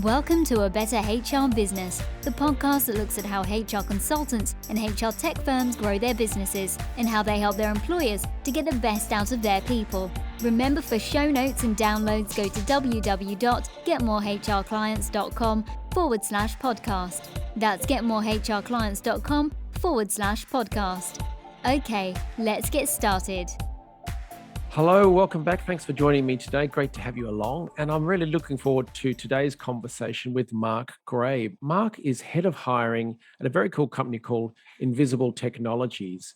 Welcome to A Better HR Business, the podcast that looks at how HR consultants and HR tech firms grow their businesses and how they help their employers to get the best out of their people. Remember, for show notes and downloads, go to www.getmorehrclients.com/podcast. That's getmorehrclients.com/podcast. Okay, let's get started. Hello, welcome back. Thanks for joining me today. Great to have you along. And I'm really looking forward to today's conversation with Mark Gray. Mark is head of hiring at a very cool company called Invisible Technologies.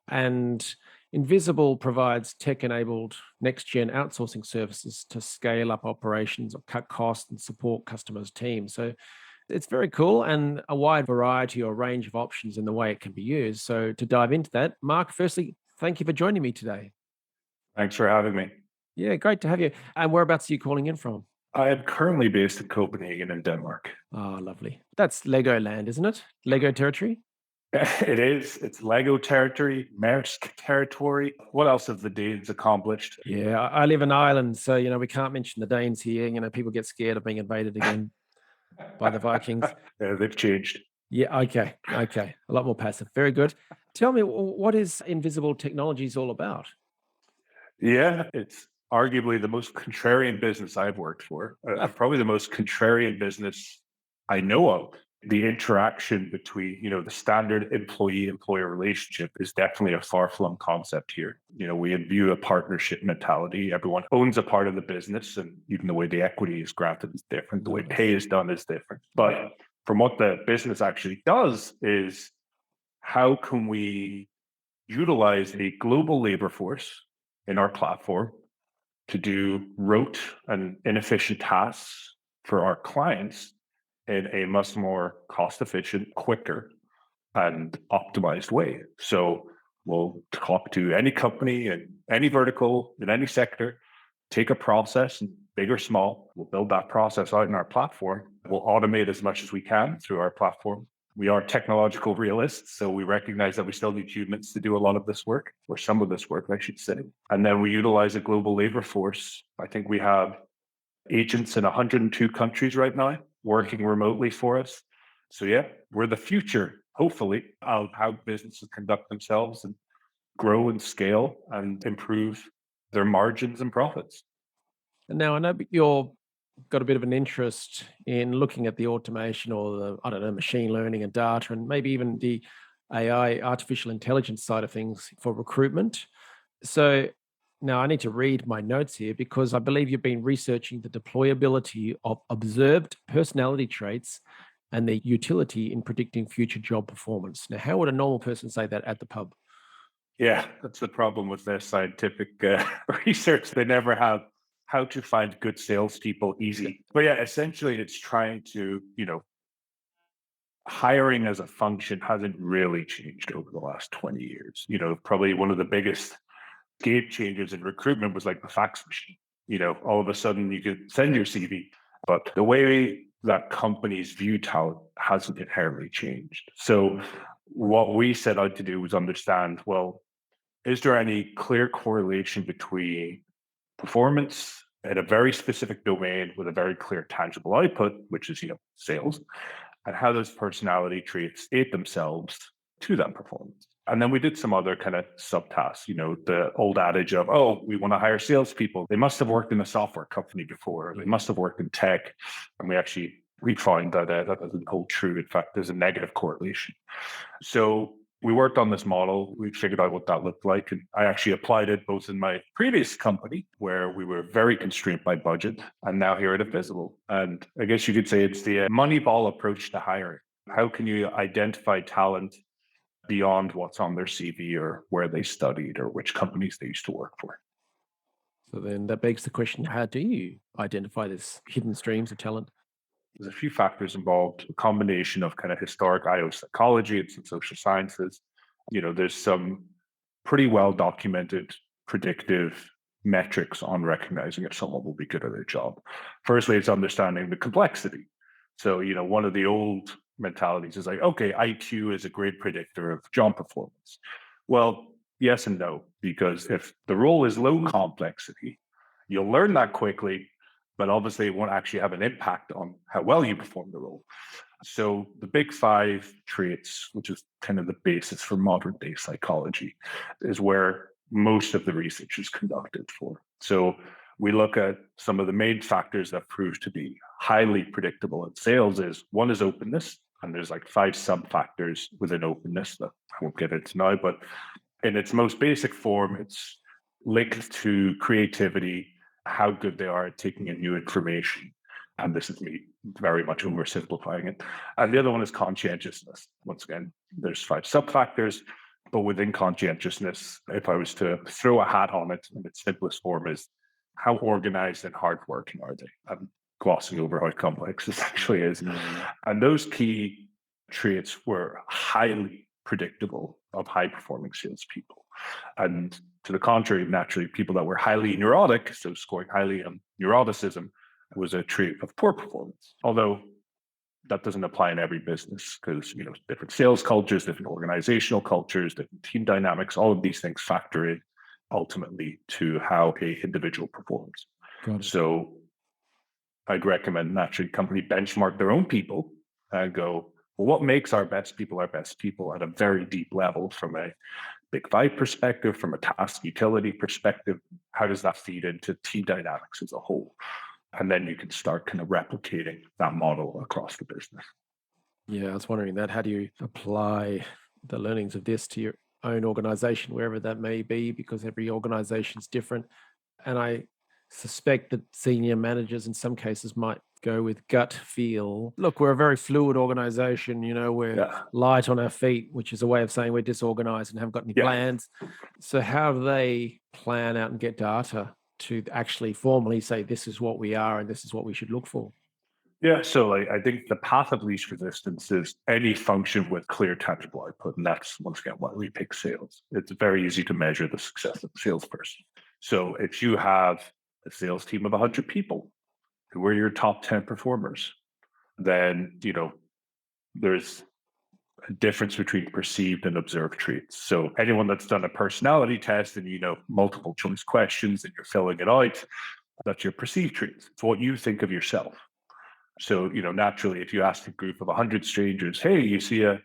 And Invisible provides tech-enabled next-gen outsourcing services to scale up operations or cut costs and support customers' teams. So it's very cool and a wide variety or range of options in the way it can be used. So to dive into that, Mark, firstly, thank you for joining me today. Thanks for having me. Yeah, great to have you. And whereabouts are you calling in from? I am currently based in Copenhagen in Denmark. Oh, lovely. That's Lego land, isn't it? Lego territory? It is. It's Lego territory, Maersk territory. What else have the Danes accomplished? Yeah, I live in Ireland, so, we can't mention the Danes here. People get scared of being invaded again by the Vikings. Yeah, they've changed. Yeah, okay. A lot more passive. Very good. Tell me, what is Invisible Technologies all about? Yeah, it's arguably the most contrarian business I've worked for. Probably the most contrarian business I know of. The interaction between, the standard employee-employer relationship is definitely a far-flung concept here. We view a partnership mentality. Everyone owns a part of the business, and even the way the equity is grafted is different. The way pay is done is different. But from what the business actually does is, how can we utilize a global labor force in our platform to do rote and inefficient tasks for our clients in a much more cost-efficient, quicker, and optimized way. So we'll talk to any company in any vertical, in any sector, take a process, big or small, we'll build that process out in our platform. We'll automate as much as we can through our platform. We are technological realists, so we recognize that we still need humans to do a lot of this work, or some of this work, I should say. And then we utilize a global labor force. I think we have agents in 102 countries right now working remotely for us. So yeah, we're the future, hopefully, of how businesses conduct themselves and grow and scale and improve their margins and profits. And now I know you're got a bit of an interest in looking at the automation or the machine learning and data, and maybe even the AI, artificial intelligence side of things for recruitment. So now I need to read my notes here because I believe you've been researching the deployability of observed personality traits and their utility in predicting future job performance. Now, how would a normal person say that at the pub? Yeah, that's the problem with their scientific research. They never have how to find good salespeople easy. But yeah, essentially it's trying to, hiring as a function hasn't really changed over the last 20 years. Probably one of the biggest game changers in recruitment was like the fax machine. All of a sudden you could send your CV, but the way that companies view talent hasn't inherently changed. So what we set out to do was understand, well, is there any clear correlation between performance in a very specific domain with a very clear tangible output, which is, sales, and how those personality traits aid themselves to that performance. And then we did some other kind of subtasks, the old adage of, we want to hire salespeople. They must have worked in a software company before. They must have worked in tech. And we found that that doesn't hold true. In fact, there's a negative correlation. So we worked on this model. We figured out what that looked like. And I actually applied it both in my previous company, where we were very constrained by budget, and now here at Invisible. And I guess you could say it's the Moneyball approach to hiring. How can you identify talent beyond what's on their CV or where they studied or which companies they used to work for? So then that begs the question, how do you identify this hidden streams of talent? There's a few factors involved, a combination of kind of historic IO psychology and some social sciences. There's some pretty well documented predictive metrics on recognizing if someone will be good at their job. Firstly, it's understanding the complexity. So, one of the old mentalities is like, okay, IQ is a great predictor of job performance. Well, yes and no, because if the role is low complexity, you'll learn that quickly, but obviously it won't actually have an impact on how well you perform the role. So the big five traits, which is kind of the basis for modern day psychology, is where most of the research is conducted for. So we look at some of the main factors that prove to be highly predictable in sales is one is openness, and there's like five sub factors within openness that I won't get into now, but in its most basic form, it's linked to creativity, how good they are at taking in new information. And this is me very much oversimplifying it. And the other one is conscientiousness. Once again, there's five sub factors, but within conscientiousness, if I was to throw a hat on it in its simplest form, is how organized and hardworking are they? I'm glossing over how complex this actually is. And those key traits were highly predictable of high performing salespeople. And to the contrary, naturally, people that were highly neurotic, so scoring highly on neuroticism, was a trait of poor performance. Although that doesn't apply in every business because different sales cultures, different organizational cultures, different team dynamics, all of these things factor in ultimately to how a individual performs. So I'd recommend naturally company benchmark their own people and go, well, what makes our best people at a very deep level from a big five perspective, from a task utility perspective? How does that feed into team dynamics as a whole? And then you can start kind of replicating that model across the business. Yeah, I was wondering that. How do you apply the learnings of this to your own organization, wherever that may be, because every organization is different. And I suspect that senior managers in some cases might go with gut feel. Look, we're a very fluid organization, we're light on our feet, which is a way of saying we're disorganized and haven't got any plans. So how do they plan out and get data to actually formally say this is what we are and this is what we should look for? Yeah, so I think the path of least resistance is any function with clear, tangible output. And that's, once again, why we pick sales. It's very easy to measure the success of a salesperson. So if you have a sales team of 100 people who are your top 10 performers, then, there's a difference between perceived and observed traits. So anyone that's done a personality test and, multiple choice questions and you're filling it out, that's your perceived traits. It's what you think of yourself. So, naturally, if you ask a group of 100 strangers, hey, you see a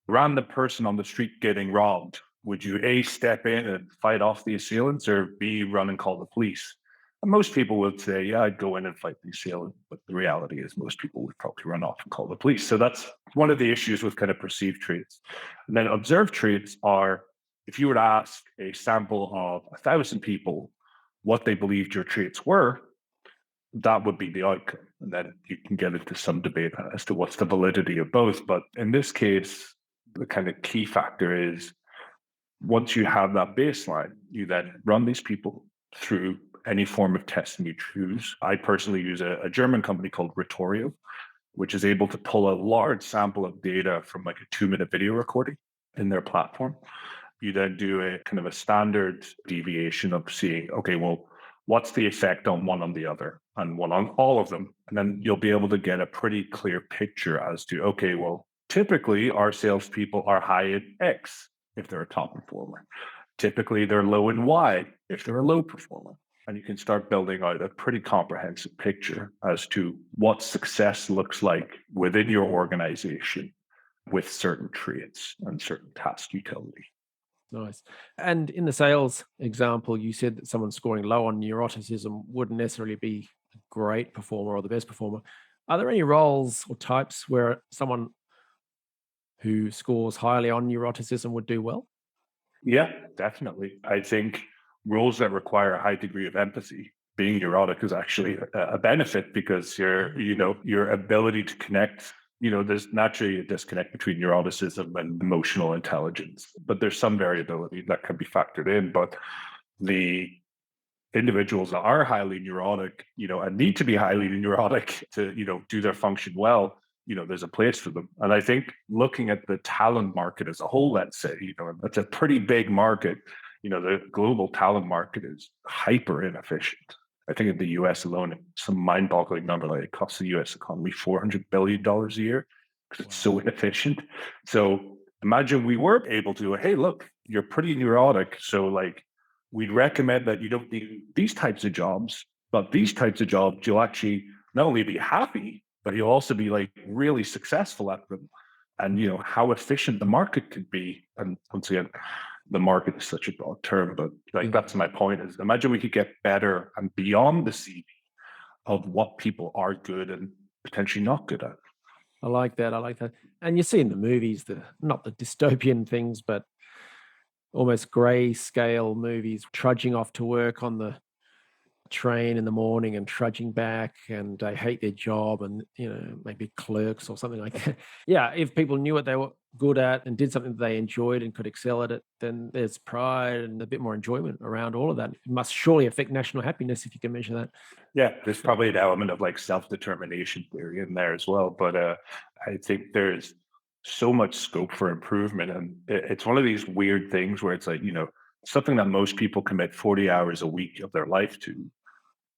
random person on the street getting robbed, would you A, step in and fight off the assailants, or B, run and call the police? And most people would say, yeah, I'd go in and fight the assailant. But the reality is most people would probably run off and call the police. So that's one of the issues with kind of perceived traits. And then observed traits are, if you were to ask a sample of 1,000 people what they believed your traits were, that would be the outcome. And then you can get into some debate as to what's the validity of both. But in this case, the kind of key factor is once you have that baseline, you then run these people through any form of testing you choose. I personally use a German company called Retorio, which is able to pull a large sample of data from like a 2-minute video recording in their platform. You then do a kind of a standard deviation of seeing, okay, well, what's the effect on one on the other and one on all of them? And then you'll be able to get a pretty clear picture as to, okay, well, typically our salespeople are high in X if they're a top performer. Typically they're low in Y if they're a low performer. And you can start building out a pretty comprehensive picture as to what success looks like within your organization with certain traits and certain task utility. Nice. And in the sales example, you said that someone scoring low on neuroticism wouldn't necessarily be a great performer or the best performer. Are there any roles or types where someone who scores highly on neuroticism would do well? Yeah, definitely. I think roles that require a high degree of empathy, being neurotic is actually a benefit because your ability to connect, there's naturally a disconnect between neuroticism and emotional intelligence, but there's some variability that can be factored in. But the individuals that are highly neurotic, and need to be highly neurotic to, do their function well, there's a place for them. And I think looking at the talent market as a whole, let's say, that's a pretty big market. The global talent market is hyper inefficient. I think in the US alone, some mind-boggling number, like it costs the US economy $400 billion a year because it's so inefficient. So imagine we were able to, hey, look, you're pretty neurotic. So like, we'd recommend that you don't do these types of jobs. But these types of jobs, you'll actually not only be happy, but you'll also be like really successful at them. And how efficient the market could be. And once again, the market is such a broad term, but like Yeah. that's my point is imagine we could get better and beyond the CV of what people are good and potentially not good at. I like that. I like that. And you see in the movies, not the dystopian things, but almost grayscale movies, trudging off to work on the train in the morning and trudging back, and they hate their job, and maybe clerks or something like that. Yeah, if people knew what they were good at and did something that they enjoyed and could excel at it, then there's pride and a bit more enjoyment around all of that. It must surely affect national happiness if you can measure that. Yeah, there's probably an element of like self-determination theory in there as well. But I think there's so much scope for improvement. And it's one of these weird things where it's like, something that most people commit 40 hours a week of their life to.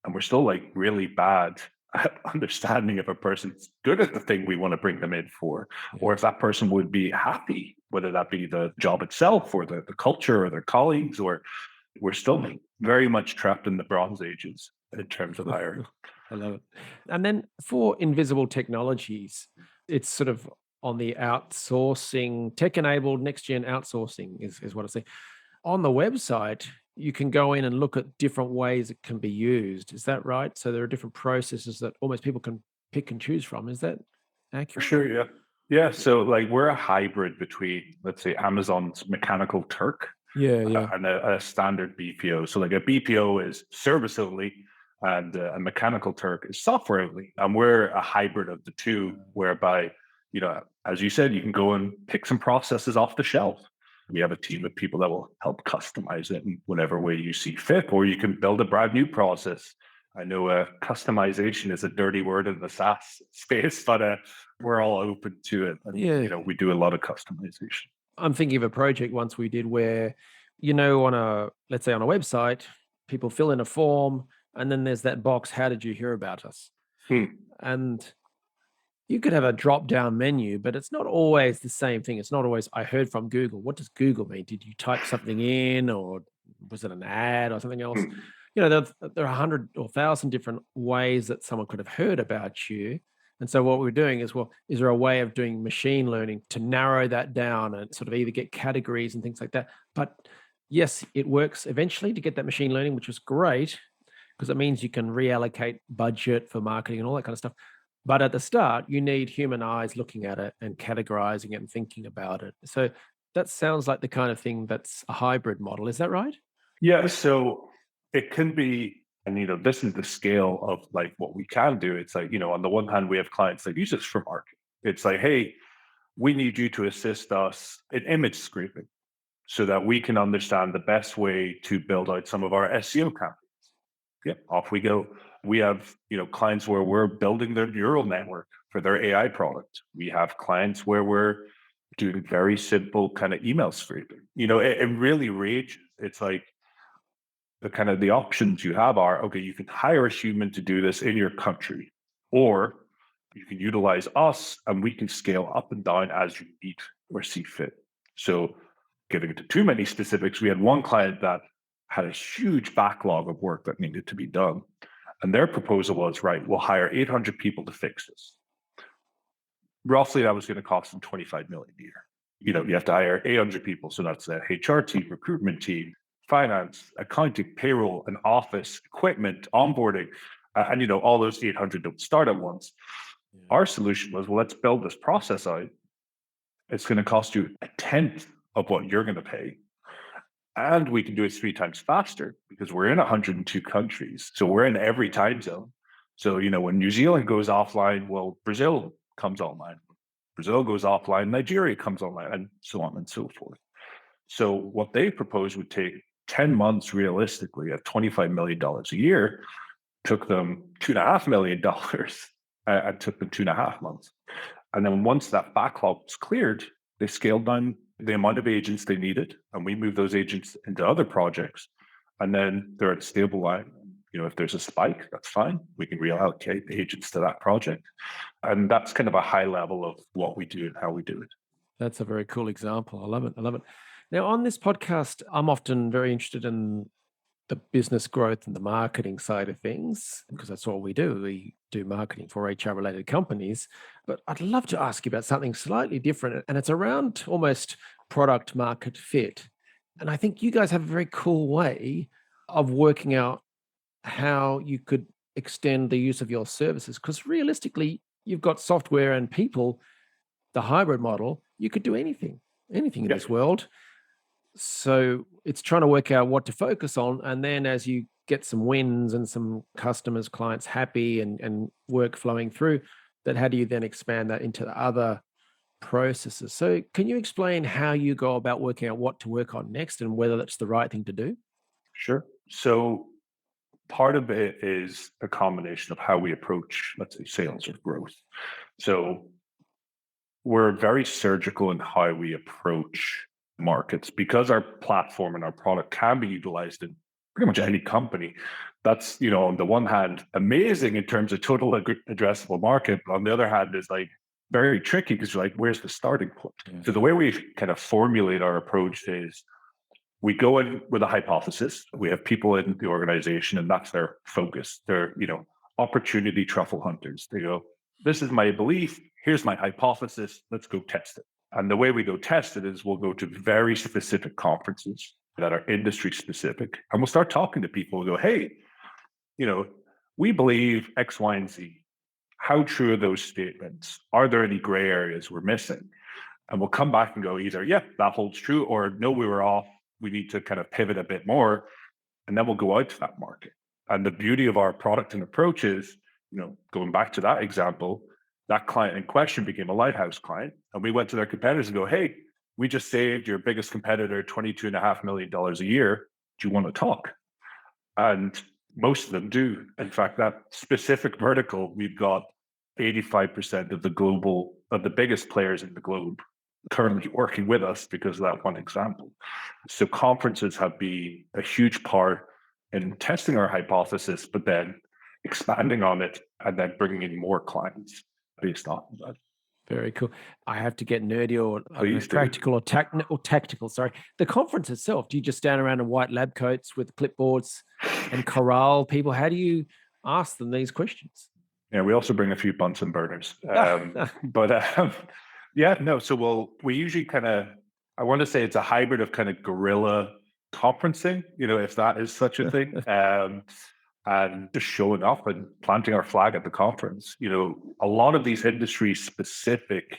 And we're still like really bad at understanding if a person's good at the thing we want to bring them in for, or if that person would be happy, whether that be the job itself or the culture or their colleagues, or we're still very much trapped in the Bronze Ages in terms of hiring. I love it. And then for invisible technologies, it's sort of on the outsourcing, tech-enabled next-gen outsourcing is what I say. On the website, you can go in and look at different ways it can be used. Is that right? So there are different processes that almost people can pick and choose from. Is that For accurate? sure, yeah. Yeah, so like we're a hybrid between, let's say, Amazon's Mechanical Turk Yeah. and a standard BPO. So like a BPO is service only, and a Mechanical Turk is software only. And we're a hybrid of the two, whereby, as you said, you can go and pick some processes off the shelf. We have a team of people that will help customize it in whatever way you see fit, or you can build a brand new process. I know customization is a dirty word in the SaaS space, but we're all open to it. And, Yeah. we do a lot of customization. I'm thinking of a project once we did where, let's say on a website, people fill in a form and then there's that box, how did you hear about us? And you could have a drop down menu, but it's not always the same thing. It's not always, I heard from Google. What does Google mean? Did you type something in, or was it an ad or something else? There are 100 or 1,000 different ways that someone could have heard about you. And so what we're doing is, well, is there a way of doing machine learning to narrow that down and sort of either get categories and things like that? But yes, it works eventually to get that machine learning, which is great because it means you can reallocate budget for marketing and all that kind of stuff. But at the start, you need human eyes looking at it and categorizing it and thinking about it. So that sounds like the kind of thing that's a hybrid model. Is that right? Yeah, so it can be, and this is the scale of like what we can do. It's like, on the one hand, we have clients that use us for marketing. It's like, hey, we need you to assist us in image scraping so that we can understand the best way to build out some of our SEO campaigns. Yeah, off we go. We have, clients where we're building their neural network for their AI product. We have clients where we're doing very simple kind of email scraping. It really ranges. It's like the options you have are, okay, you can hire a human to do this in your country, or you can utilize us and we can scale up and down as you need or see fit. So getting into too many specifics, we had one client that had a huge backlog of work that needed to be done. And their proposal was, right, we'll hire 800 people to fix this. Roughly, that was going to cost them 25 million a year. You have to hire 800 people. So that's a HR team, recruitment team, finance, accounting, payroll, an office, equipment, onboarding. And all those 800 don't start at once. Our solution was, well, let's build this process out. It's going to cost you a tenth of what you're going to pay. And we can do it 3 times faster because we're in 102 countries. So we're in every time zone. So, when New Zealand goes offline, well, Brazil comes online. Brazil goes offline, Nigeria comes online, and so on and so forth. So what they proposed would take 10 months realistically at $25 million a year, took them $2.5 million and took them 2.5 months. And then once that backlog was cleared, they scaled down the amount of agents they needed, and we moved those agents into other projects. And then they're at a stable line. If there's a spike, that's fine. We can reallocate the agents to that project. And that's kind of a high level of what we do and how we do it. That's a very cool example. I love it. Now, on this podcast, I'm often very interested in the business growth and the marketing side of things, because that's all we do. We do marketing for HR related companies. But I'd love to ask you about something slightly different, and it's around almost product market fit. And I think you guys have a very cool way of working out how you could extend the use of your services, because realistically, you've got software and people, the hybrid model, you could do anything in Yep. this world. So it's trying to work out what to focus on. And then as you get some wins and some customers, clients happy and work flowing through, then how do you then expand that into the other processes? So can you explain how you go about working out what to work on next and whether that's the right thing to do? Sure. So part of it is a combination of how we approach, let's say, sales or growth. So we're very surgical in how we approach markets because our platform and our product can be utilized in pretty much any company. That's, on the one hand, amazing in terms of total addressable market, but on the other hand, is like very tricky because you're like, where's the starting point? Yeah. So the way we kind of formulate our approach is we go in with a hypothesis. We have people in the organization, and that's their focus. They're, opportunity truffle hunters. They go, this is my belief. Here's my hypothesis. Let's go test it. And the way we go test it is we'll go to very specific conferences that are industry specific. And we'll start talking to people and go, hey, we believe X, Y, and Z. How true are those statements? Are there any gray areas we're missing? And we'll come back and go either, yeah, that holds true, or no, we were off. We need to kind of pivot a bit more. And then we'll go out to that market. And the beauty of our product and approach is, going back to that example, that client in question became a lighthouse client. And we went to their competitors and go, hey, we just saved your biggest competitor $22.5 million a year. Do you want to talk? And most of them do. In fact, that specific vertical, we've got 85% of the biggest players in the globe currently working with us because of that one example. So conferences have been a huge part in testing our hypothesis, but then expanding on it and then bringing in more clients based on that. Very cool. I have to get nerdy or Please do. practical or tactical. Sorry. The conference itself, do you just stand around in white lab coats with clipboards and corral people? How do you ask them these questions? Yeah, we also bring a few Bunsen burners. So we usually I want to say it's a hybrid of kind of guerrilla conferencing, if that is such a thing, and just showing up and planting our flag at the conference. A lot of these industry specific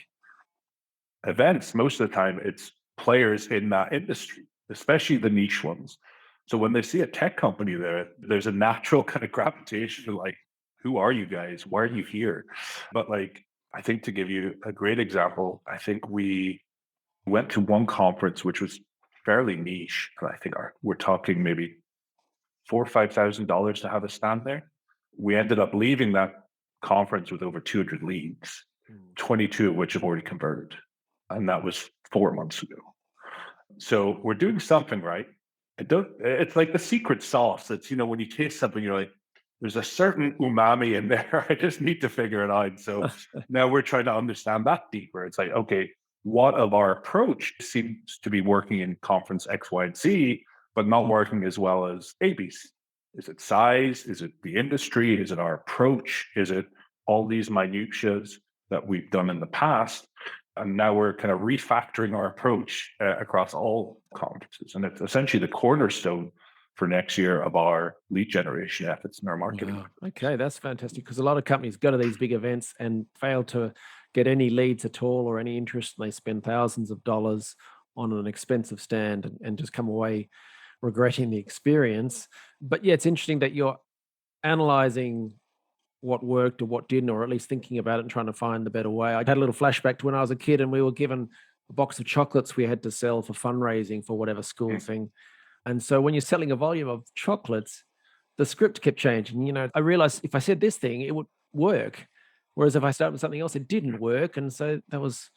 events, most of the time it's players in that industry, especially the niche ones. So when they see a tech company there, there's a natural kind of gravitation to like, who are you guys? Why are you here? But I think to give you a great example, I think we went to one conference, which was fairly niche. And I think we're talking maybe $4,000 or $5,000 to have a stand there. We ended up leaving that conference with over 200 leads, 22 of which have already converted. And that was 4 months ago. So we're doing something right. It's like the secret sauce. It's, when you taste something, you're like, there's a certain umami in there. I just need to figure it out. So now we're trying to understand that deeper. It's like, okay, what of our approach seems to be working in conference X, Y, and Z, but not working as well as ABC? Is it size? Is it the industry? Is it our approach? Is it all these minutiae that we've done in the past? And now we're kind of refactoring our approach across all conferences. And it's essentially the cornerstone for next year of our lead generation efforts in our marketing. Wow. Okay, that's fantastic, because a lot of companies go to these big events and fail to get any leads at all or any interest, and they spend thousands of dollars on an expensive stand and just come away regretting the experience. But yeah, it's interesting that you're analyzing what worked or what didn't, or at least thinking about it and trying to find the better way. I had a little flashback to when I was a kid and we were given a box of chocolates we had to sell for fundraising for whatever school thing. And so when you're selling a volume of chocolates, the script kept changing. I realized if I said this thing, it would work. Whereas if I started with something else, it didn't work. And so that was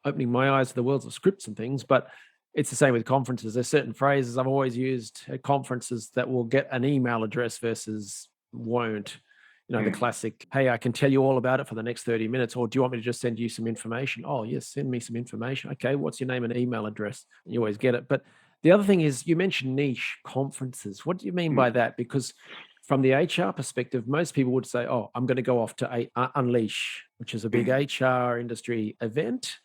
opening my eyes to the worlds of scripts and things. But it's the same with conferences. There's certain phrases I've always used at conferences that will get an email address versus won't. The classic, hey, I can tell you all about it for the next 30 minutes. Or do you want me to just send you some information? Oh, yes, send me some information. Okay, what's your name and email address? And you always get it. But The other thing is you mentioned niche conferences. What do you mean by that? Because from the HR perspective, most people would say, "Oh, I'm going to go off to Unleash, which is a big HR industry event."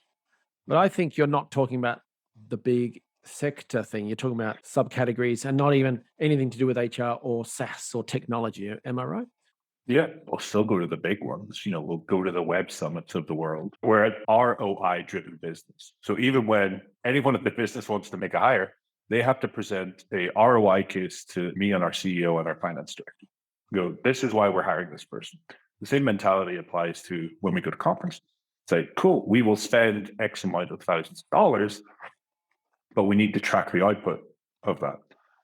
But I think you're not talking about the big sector thing. You're talking about subcategories and not even anything to do with HR or SaaS or technology. Am I right? Yeah, we'll still go to the big ones. We'll go to the web summits of the world. We're an ROI driven business. So even when anyone in the business wants to make a hire, they have to present a ROI case to me and our CEO and our finance director. Go, this is why we're hiring this person. The same mentality applies to when we go to conferences. Say, cool, we will spend X amount of thousands of dollars, but we need to track the output of that.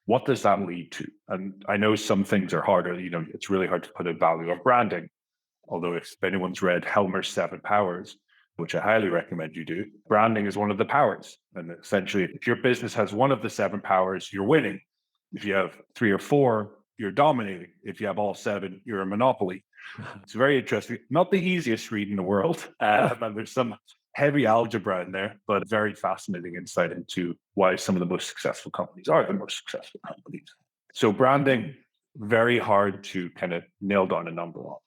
What does that lead to? And I know some things are harder. It's really hard to put a value on branding. Although if anyone's read Helmer's 7 Powers, which I highly recommend you do, branding is one of the powers. And essentially, if your business has one of the 7 powers, you're winning. If you have 3 or 4, you're dominating. If you have all 7, you're a monopoly. It's very interesting. Not the easiest read in the world. And there's some heavy algebra in there, but very fascinating insight into why some of the most successful companies are the most successful companies. So branding, very hard to kind of nail down a number on.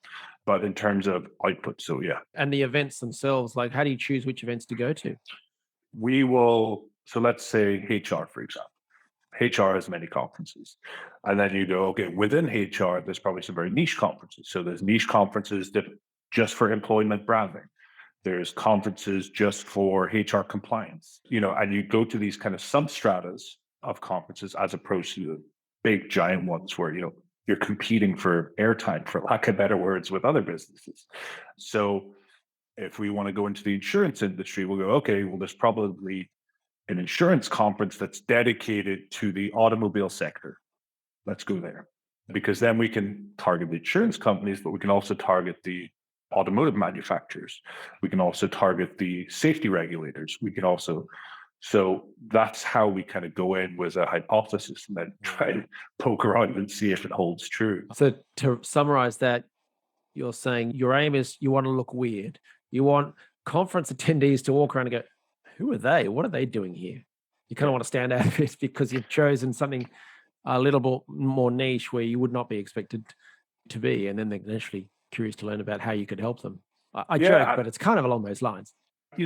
But in terms of output, so yeah. And the events themselves, like how do you choose which events to go to? So let's say HR, for example. HR has many conferences. And then you go, okay, within HR, there's probably some very niche conferences. So there's niche conferences just for employment branding. There's conferences just for HR compliance, and you go to these kind of substratas of conferences as opposed to the big giant ones where, you're competing for airtime, for lack of better words, with other businesses. So if we want to go into the insurance industry, we'll go, okay, well, there's probably an insurance conference that's dedicated to the automobile sector. Let's go there. Because then we can target the insurance companies, but we can also target the automotive manufacturers. We can also target the safety regulators. So that's how we kind of go in with a hypothesis and then try to poke around and see if it holds true. So to summarize that, you're saying your aim is you want to look weird. You want conference attendees to walk around and go, who are they? What are they doing here? You kind of want to stand out a bit because you've chosen something a little bit more niche where you would not be expected to be. And then they're initially curious to learn about how you could help them. I joke, but it's kind of along those lines. I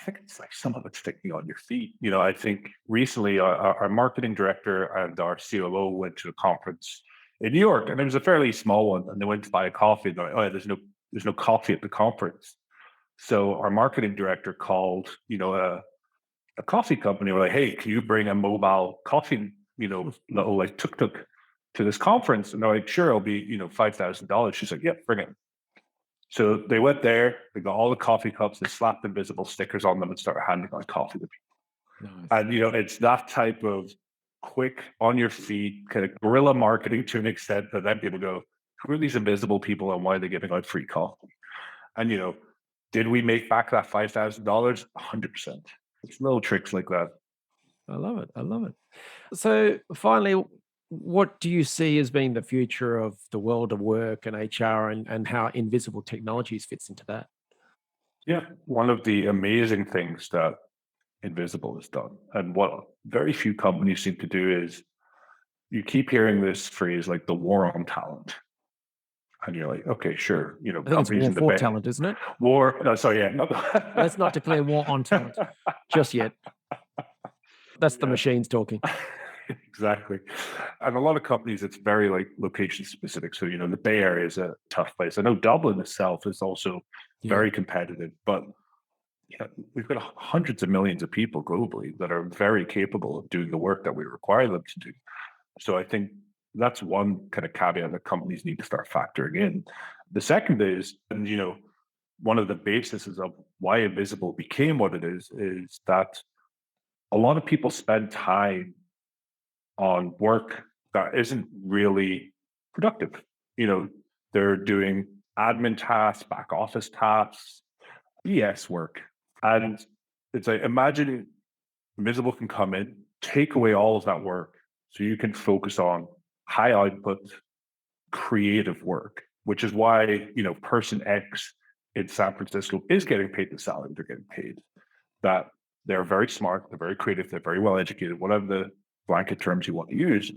think it's like some of it's sticking on your feet. I think recently our marketing director and our COO went to a conference in New York, and it was a fairly small one, and they went to buy a coffee, and they're like, oh, yeah, there's no coffee at the conference. So our marketing director called, a coffee company. We're like, hey, can you bring a mobile coffee, little like tuk-tuk to this conference? And they're like, sure, it'll be, $5,000. She's like, yeah, bring it. So they went there, they got all the coffee cups, they slapped invisible stickers on them and started handing out coffee to people. Nice. And, it's that type of quick, on your feet, kind of guerrilla marketing to an extent that then people go, who are these invisible people and why are they giving out free coffee? And, did we make back that $5,000? 100%. It's little tricks like that. I love it. So finally, what do you see as being the future of the world of work and HR and how invisible technologies fits into that? Yeah, one of the amazing things that Invisible has done, and what very few companies seem to do, is you keep hearing this phrase like the war on talent. And you're like, okay, sure. I think it's war for talent, isn't it? Let's not declare war on talent just yet. That's the machines talking. Exactly. And a lot of companies, it's very like location specific. So, the Bay Area is a tough place. I know Dublin itself is also very competitive, but we've got hundreds of millions of people globally that are very capable of doing the work that we require them to do. So I think that's one kind of caveat that companies need to start factoring in. The second is, and one of the bases of why Invisible became what it is that a lot of people spend time on work that isn't really productive. They're doing admin tasks, back office tasks, BS work. And it's like, imagine Invisible can come in, take away all of that work so you can focus on high output, creative work, which is why, person X in San Francisco is getting paid the salary they're getting paid. That They're very smart, they're very creative, they're very well educated, whatever the blanket terms you want to use.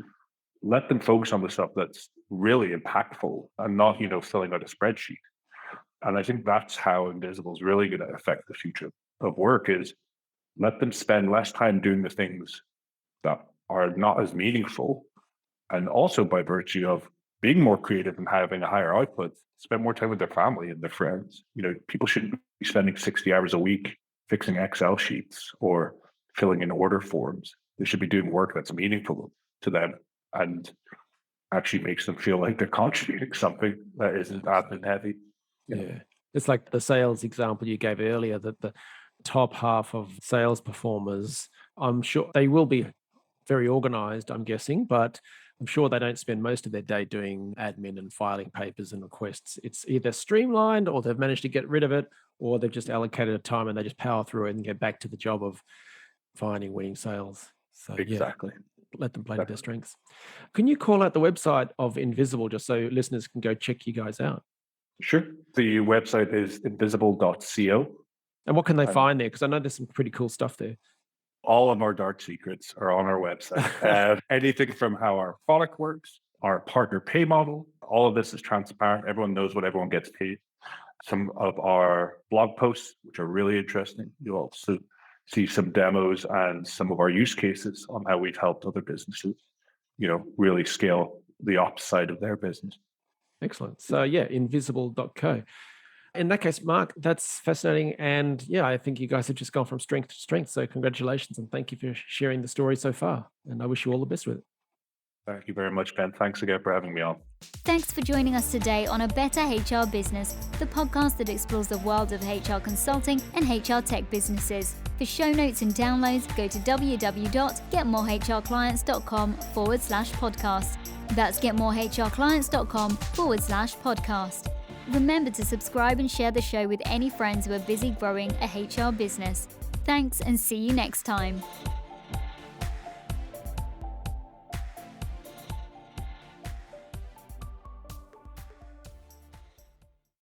Let them focus on the stuff that's really impactful and not, filling out a spreadsheet. And I think that's how Invisible is really going to affect the future of work is let them spend less time doing the things that are not as meaningful. And also by virtue of being more creative and having a higher output, spend more time with their family and their friends. People shouldn't be spending 60 hours a week fixing Excel sheets or filling in order forms. They should be doing work that's meaningful to them and actually makes them feel like they're contributing something that isn't admin heavy. Yeah. It's like the sales example you gave earlier, that the top half of sales performers, I'm sure they will be very organized, I'm guessing, but I'm sure they don't spend most of their day doing admin and filing papers and requests. It's either streamlined or they've managed to get rid of it, or they've just allocated a time and they just power through it and get back to the job of finding, winning sales. So Exactly. Let them play to their strengths. Can you call out the website of Invisible just so listeners can go check you guys out? Sure. The website is invisible.co. And what can they find there? Because I know there's some pretty cool stuff there. All of our dark secrets are on our website. Anything from how our product works, our partner pay model, all of this is transparent. Everyone knows what everyone gets paid. Some of our blog posts, which are really interesting. You'll also see some demos and some of our use cases on how we've helped other businesses, really scale the ops side of their business. Excellent. So invisible.co. In that case, Mark, that's fascinating. And I think you guys have just gone from strength to strength. So congratulations and thank you for sharing the story so far. And I wish you all the best with it. Thank you very much, Ben. Thanks again for having me on. Thanks for joining us today on A Better HR Business, the podcast that explores the world of HR consulting and HR tech businesses. For show notes and downloads, go to www.getmorehrclients.com/podcast. That's getmorehrclients.com/podcast. Remember to subscribe and share the show with any friends who are busy growing a HR business. Thanks and see you next time.